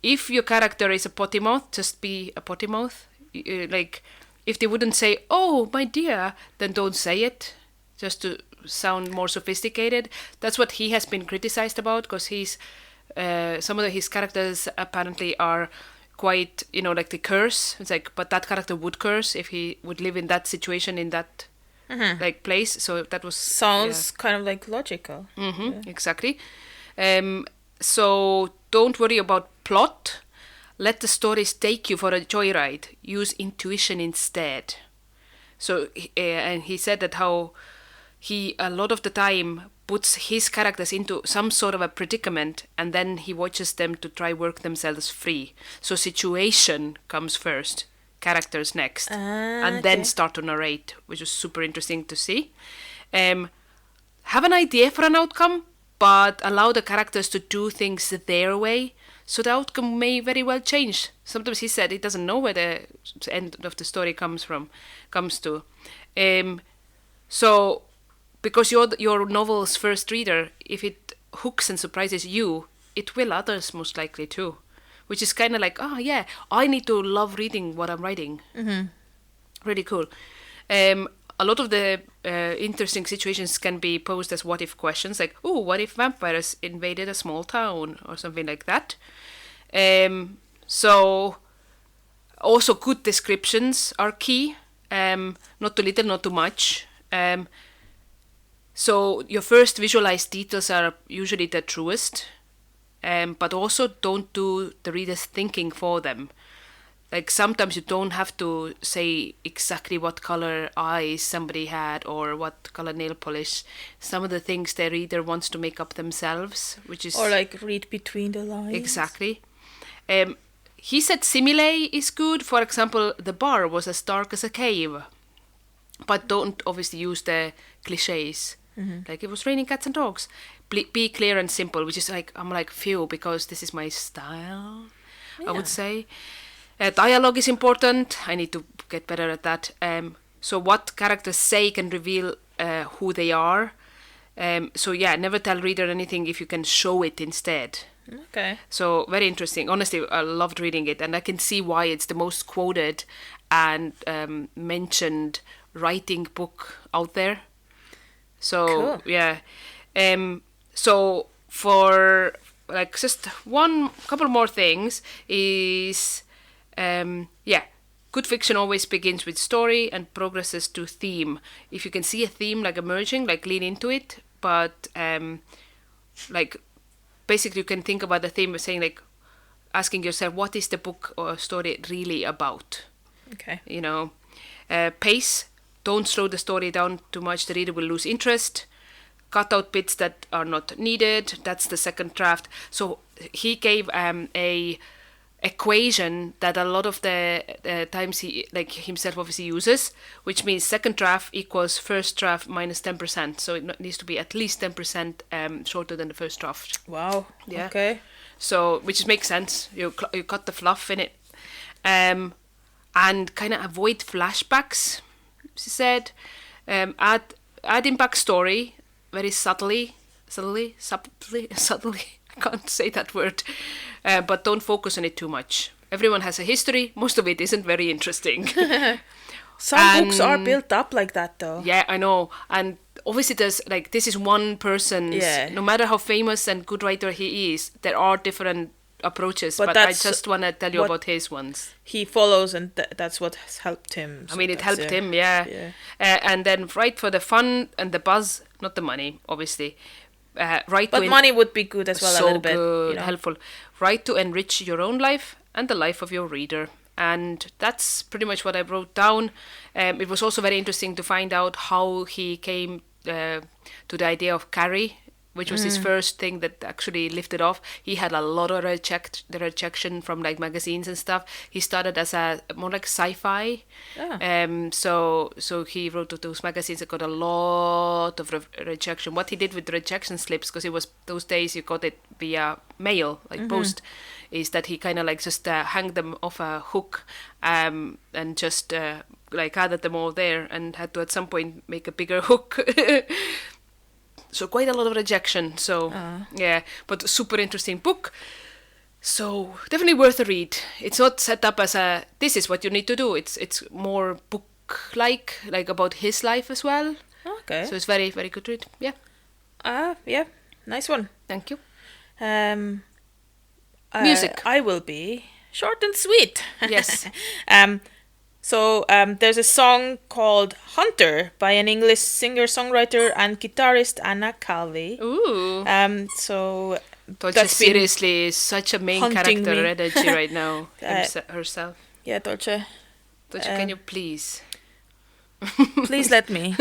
If your character is a potty mouth, just be a potty mouth. Like, if they wouldn't say, "Oh, my dear," then don't say it, just to sound more sophisticated. That's what he has been criticized about, because some of his characters apparently are quite, like they curse. It's like, but that character would curse if he would live in that situation, in that like place. So that was sounds kind of like logical. Exactly. So don't worry about plot. Let the stories take you for a joyride. Use intuition instead. So and he said that how he a lot of the time puts his characters into some sort of a predicament, and then he watches them to try work themselves free. So situation comes first, characters next, and then start to narrate, which is super interesting to see. Have an idea for an outcome, but allow the characters to do things their way, so the outcome may very well change. Sometimes he said he doesn't know where the end of the story comes to. So, because you're your novel's first reader, if it hooks and surprises you, it will others most likely too. Which is kind of like, oh yeah, I need to love reading what I'm writing. Really cool. A lot of the interesting situations can be posed as what-if questions, like, oh, what if vampires invaded a small town, or something like that. So, also good descriptions are key. Not too little, not too much. So, your first visualized details are usually the truest, but also don't do the reader's thinking for them. Like, sometimes you don't have to say exactly what color eyes somebody had or what color nail polish. Some of the things the reader wants to make up themselves, which is... Or like read between the lines. Exactly. He said simile is good. For example, the bar was as dark as a cave. But don't obviously use the cliches. Like, it was raining cats and dogs. Be clear and simple, which is like, I'm like, phew, because this is my style, I would say. Dialogue is important. I need to get better at that. So what characters say can reveal who they are. So yeah, never tell reader anything if you can show it instead. Okay. So very interesting. Honestly, I loved reading it, and I can see why it's the most quoted and mentioned writing book out there. So cool. Yeah. So for like just couple more things is... good fiction always begins with story and progresses to theme. If you can see a theme like emerging, like lean into it. But like basically you can think about the theme of saying, like, asking yourself, what is the book or story really about? Okay. Pace. Don't slow the story down too much. The reader will lose interest. Cut out bits that are not needed. That's the second draft. So he gave a equation that a lot of the times he, like, himself obviously uses, which means second draft equals first draft minus 10%. So it needs to be at least 10% shorter than the first draft. Wow. Yeah. Okay. So, which makes sense. You cut the fluff in it. And kind of avoid flashbacks, she said. Add in backstory very subtly. I can't say that word. But don't focus on it too much. Everyone has a history. Most of it isn't very interesting. Some books are built up like that, though. Yeah, I know. And obviously there's, like, this is one person's... Yeah. No matter how famous and good writer he is, there are different approaches. But I just want to tell you about his ones. He follows, and that's what has helped him. So I mean, it helped him, yeah. And then write for the fun and the buzz, not the money, obviously. But money would be good as well, a little bit. So good, helpful. Write to enrich your own life and the life of your reader. And that's pretty much what I wrote down. It was also very interesting to find out how he came to the idea of Carrie, which was his first thing that actually lifted off. He had a lot of rejection from like magazines and stuff. He started as a more like sci-fi. So he wrote to those magazines that got a lot of rejection. What he did with the rejection slips, because it was those days you got it via mail, like post, is that he kind of like just hung them off a hook and just like added them all there, and had to at some point make a bigger hook. So quite a lot of rejection. So yeah, but super interesting book. So definitely worth a read. It's not set up as a this is what you need to do. It's more book like about his life as well. Okay. So it's very, very good read. Yeah. Yeah. Nice one. Thank you. Music. I will be short and sweet. Yes. So there's a song called Hunter by an English singer-songwriter and guitarist Anna Calvi. Ooh. So Dolce seriously is such a main character energy right now herself. Yeah, Dolce. Dolce, can you please? Please let me.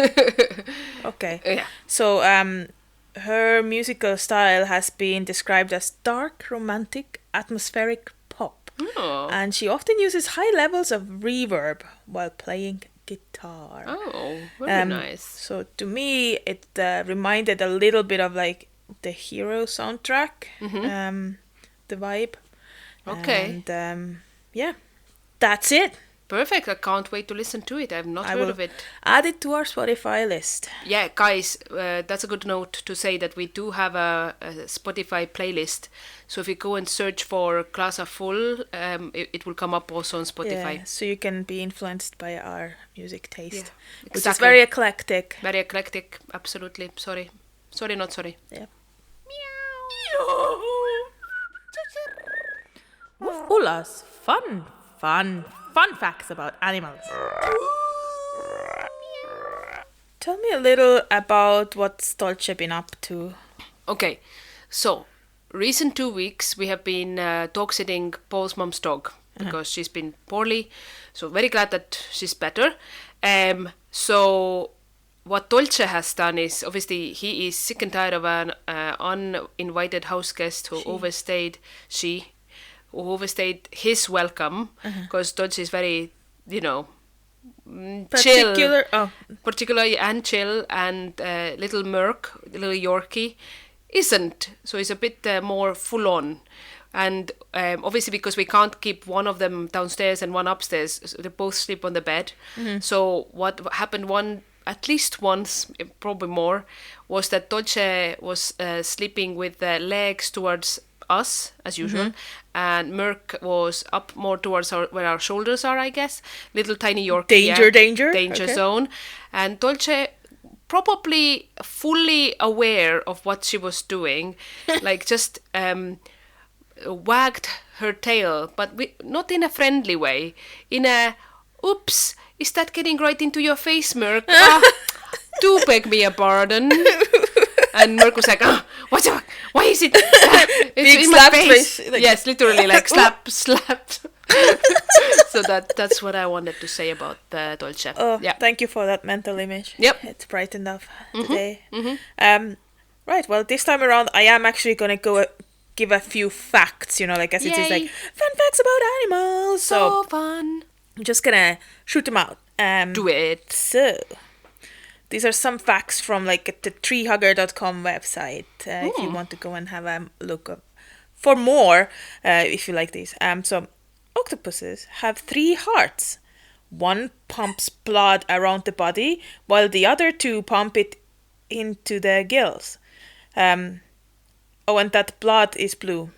Okay. Yeah. So her musical style has been described as dark, romantic, atmospheric pop. Oh. And she often uses high levels of reverb while playing guitar. Oh, very nice. So to me, it reminded a little bit of like the Hero soundtrack, the vibe. Okay. And yeah, that's it. Perfect. I can't wait to listen to it. I've not heard of it. Add it to our Spotify list. Yeah, guys, that's a good note to say that we do have a Spotify playlist. So if you go and search for Klaas Full, it will come up also on Spotify. Yeah, so you can be influenced by our music taste. Yeah, exactly. Which is very eclectic. Very eclectic, absolutely. Sorry. Sorry, not sorry. Yeah. Meow. Ulla's fun facts about animals. Tell me a little about what's Dolce been up to. Okay, so recent 2 weeks we have been dog sitting Paul's mom's dog because she's been poorly. So very glad that she's better. So what Dolce has done is obviously he is sick and tired of an uninvited house guest who overstayed his welcome, because Dolce is very, chill, particular and chill, and little Merc, little Yorkie, isn't. So he's a bit more full on, and obviously because we can't keep one of them downstairs and one upstairs, so they both sleep on the bed. So what happened at least once, probably more, was that Dolce was sleeping with the legs towards us as usual, and Merc was up more towards where our shoulders are, I guess. Little tiny Yorkie. Danger zone. And Dolce, probably fully aware of what she was doing, like just wagged her tail, but not in a friendly way, in a oops, is that getting right into your face, Merc? Do beg me a pardon. And Merc was like, what's up? Why is it? It's in my face. Like, yes, literally, like slap. So that's what I wanted to say about Dolce. Oh, yeah. Thank you for that mental image. Yep. It's brightened up today. Right, well, this time around, I am actually going to give a few facts, like as it is like, fun facts about animals. So fun. I'm just going to shoot them out. Do it. So, these are some facts from like the treehugger.com website. If you want to go and have a look up for more, if you like these. So, octopuses have 3 hearts. One pumps blood around the body, while the other 2 pump it into the gills. And that blood is blue.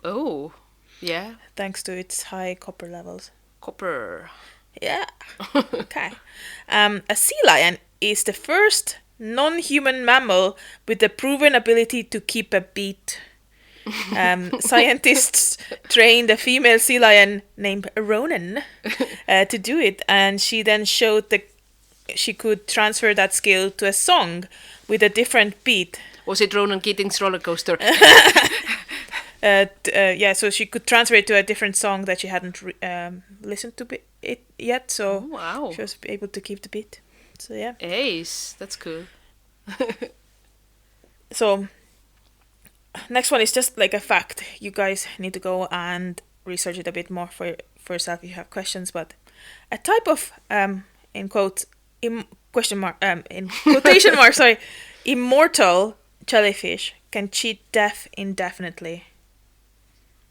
Oh, yeah. Thanks to its high copper levels. Copper. Yeah. Okay. A sea lion is the first non-human mammal with the proven ability to keep a beat. Scientists trained a female sea lion named Ronan to do it, and she then showed that she could transfer that skill to a song with a different beat. Was it Ronan Keating's roller coaster? So she could transfer it to a different song that she hadn't listened to it yet. So she was able to keep the beat. So yeah. Ace, that's cool. So next one is just like a fact. You guys need to go and research it a bit more for yourself if you have questions. But a type of in quotes in quotation mark sorry, immortal jellyfish can cheat death indefinitely.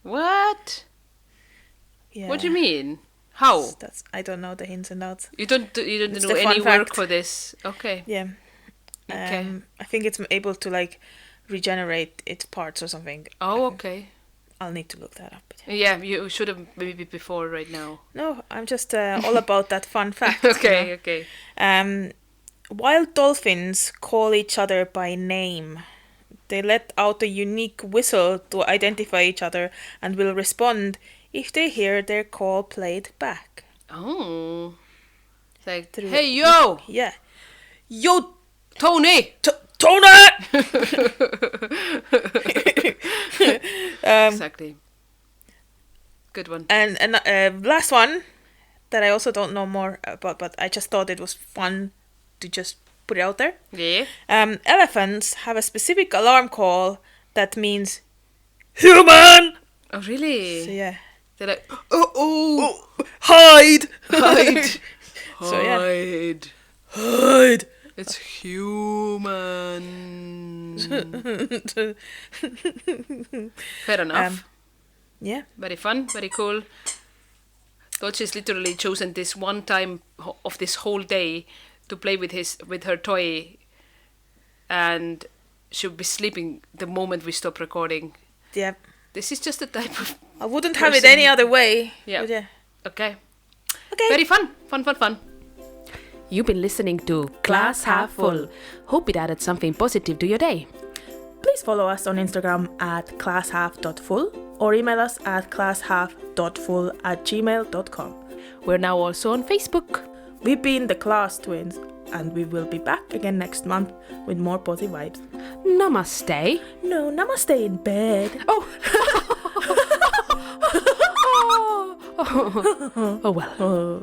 What? Yeah. What do you mean? How? I don't know the ins and outs. You don't do any work for this. Okay. Yeah. Okay. I think it's able to like regenerate its parts or something. Oh, okay. I'll need to look that up. Yeah, you should have maybe before right now. No, I'm just all about that fun fact. Okay, you know? Okay. Wild dolphins call each other by name. They let out a unique whistle to identify each other and will respond if they hear their call played back. Oh. It's like, hey, yo! Yeah. Yo! Tony! Tony! Exactly. Good one. And last one that I also don't know more about, but I just thought it was fun to just put it out there. Yeah. Elephants have a specific alarm call that means human. Oh, really? So yeah. They're like, oh, hide. So yeah. Hide. It's human. Fair enough. Yeah. Very fun, very cool. Dodge's literally chosen this one time of this whole day to play with her toy, and she'll be sleeping the moment we stop recording. Yeah. This is just the type of I wouldn't have it any other way. Yeah. Yeah. Okay. Okay. Very fun. Fun. You've been listening to Glass Half Full. Hope it added something positive to your day. Please follow us on Instagram at classhalf.full or email us at classhalf.full@gmail.com. We're now also on Facebook. We've been the Klaas twins, and we will be back again next month with more positive vibes. Namaste. No, namaste in bed. Oh. Oh well.